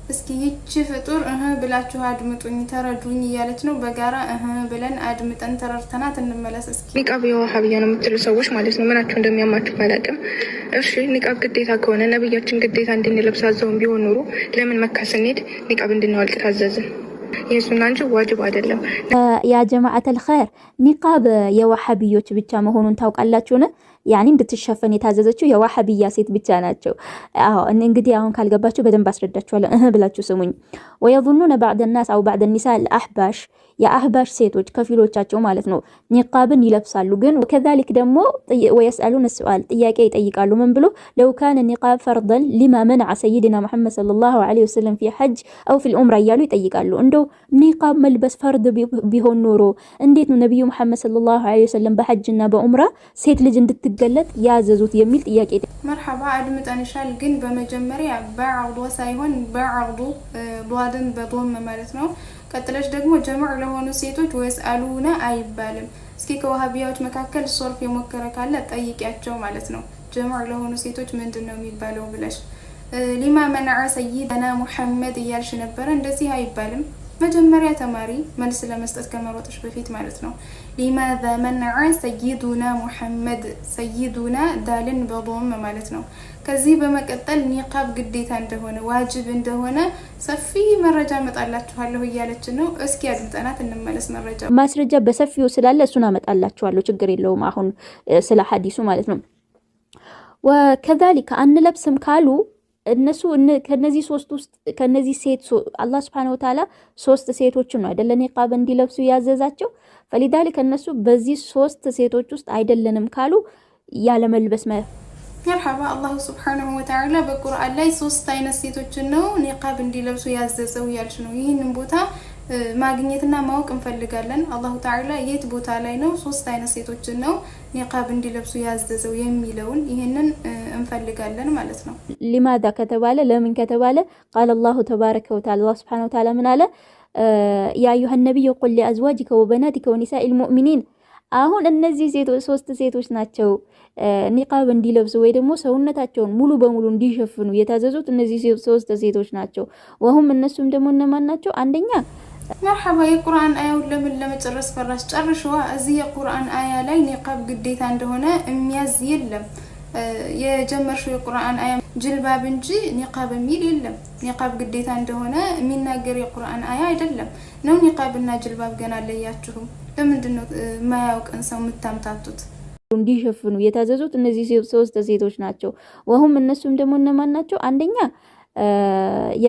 እስኪ ይቺ ፍጡር ብላችሁ አድምጡኝ ተረዱኝ እያለች ነው። በጋራ ብለን አድምጠን ተረድተናት እንመለስ። እስኪ ኒቃብ የዋሃብያ ነው የምትሉ ሰዎች ማለት ነው ምናችሁ እንደሚያማችሁ ባላቅም፣ እሺ ኒቃብ ግዴታ ከሆነ ነብያችን ግዴታ እንድንለብስ አዘውን ቢሆን ኑሮ ለምን መካ ስንሄድ ኒቃብ እንድናወልቅ ታዘዝን? የሱና እንጂ ዋጅብ አይደለም። ያ ጀማዓተል ኸይር ኒቃብ የዋሃብዮች ብቻ መሆኑን ታውቃላችሁን? ያኒ እንድትሸፈን የታዘዘችው የዋሃብያ ሴት ብቻ ናቸው። አዎ እንግዲህ አሁን ካልገባችሁ በደንብ አስረዳችኋለሁ ብላችሁ ስሙኝ። ወየظنون بعض الناس او بعض النساء الاحباش የአህባሽ ሴቶች ከፊሎቻቸው ማለት ነው ኒቃብን ይለብሳሉ። ግን وكذلك ደግሞ ويسالون السؤال ጥያቄ ይጠይቃሉ። ምን ብሎ لو كان النقاب فرضا لما منع سيدنا محمد صلى الله عليه وسلم في حج او في العمره እያሉ ይጠይቃሉ። እንደው ኒቃብ መልበስ ፈርድ ቢሆን ኖሮ እንዴት ነው ነብዩ መሐመድ ሰለላሁ ዐለይሂ ወሰለም በሐጅና በዑምራ ሴት ልጅ እንድትገለጥ ያዘዙት የሚል ጥያቄ። መርሐባ አድምጠንሻል። ግን በመጀመሪያ በዐርዱ ሳይሆን በዐርዱ ዷድን በዶም ማለት ነው። ቀጥለሽ ደግሞ ጀምዕ ለሆኑ ሴቶች ወይስአሉና አይባልም። እስኪ ከዋሃቢያዎች መካከል ሶርፍ የሞከረ ካለ ጠይቂያቸው ማለት ነው። ጀምዕ ለሆኑ ሴቶች ምንድነው የሚባለው ብለሽ ሊማ መንዐ ሰይደና ሙሐመድ እያልሽ ነበረ። እንደዚህ አይባልም። መጀመሪያ ተማሪ መልስ ለመስጠት ከመሮጥሽ በፊት ማለት ነው። ሊማዛ መንዐ ሰይዱና ሙሐመድ ሰይዱና ዳልን በዶም ማለት ነው። ከዚህ በመቀጠል ኒቃብ ግዴታ እንደሆነ ዋጅብ እንደሆነ ሰፊ መረጃ መጣላችኋለሁ እያለች ነው። እስኪ አድምጠናት እንመለስ። ማስረጃ በሰፊው ስላለ እሱን አመጣላችኋለሁ፣ ችግር የለውም። አሁን ስለ ሐዲሱ ማለት ነው። ወከዛሊከ አንለብስም ካሉ እነሱ ከነዚህ ሶስት ውስጥ ከነዚህ ሴት አላህ Subhanahu Wa Ta'ala ሶስት ሴቶችን ነው አይደለ ኒቃብ እንዲለብሱ ያዘዛቸው። فلذلك እነሱ በዚህ ሶስት ሴቶች ውስጥ አይደለንም ካሉ ያለ መልበስ መርሐባ አላህ Subhanahu Wa Ta'ala በቁርአን ላይ ሶስት አይነት ሴቶችን ነው ኒቃብ እንዲለብሱ ያዘዘው ያልሽ ነው። ይሄንን ቦታ ማግኘትና ማወቅ እንፈልጋለን። አላህ Ta'ala የት ቦታ ላይ ነው ሶስት አይነት ሴቶችን ነው ኒቃብ እንዲለብሱ ያዘዘው የሚለውን ይሄንን እንፈልጋለን ማለት ነው። لماذا ከተባለ ለምን ከተባለ قال الله تبارك وتعالى الله سبحانه وتعالى ምን አለ يا ايها النبي قل لازواجك وبناتك ونساء المؤمنين። አሁን እነዚህ ሴቶች ሶስት ሴቶች ናቸው ኒቃብ እንዲለብሱ ወይ ደግሞ ሰውነታቸውን ሙሉ በሙሉ እንዲሸፍኑ የታዘዙት እነዚህ ሶስት ሴቶች ናቸው። ወሁም እነሱም ደግሞ እነማን ናቸው? አንደኛ መርሐባ የቁርአን አያው ለምን ለመጨረስ ፈራሽ ጨርሽዋ። እዚህ የቁርአን አያ ላይ ኒቃብ ግዴታ እንደሆነ የሚያዝ የለም። የጀመርሽው የቁርአን አያ ጅልባብ እንጂ ኒቃብ የሚል የለም። ኒቃብ ግዴታ እንደሆነ የሚናገር የቁርአን አያ አይደለም ነው። ኒቃብና ጅልባብ ገና ለያችሁም። ለምንድነው ማያውቀን ሰው የምታምታቱት? እንዲሸፍኑ የታዘዙት እነዚህ ሶስት ሴቶች ናቸው። ወሁም እነሱም ደግሞ እነማን ናቸው? አንደኛ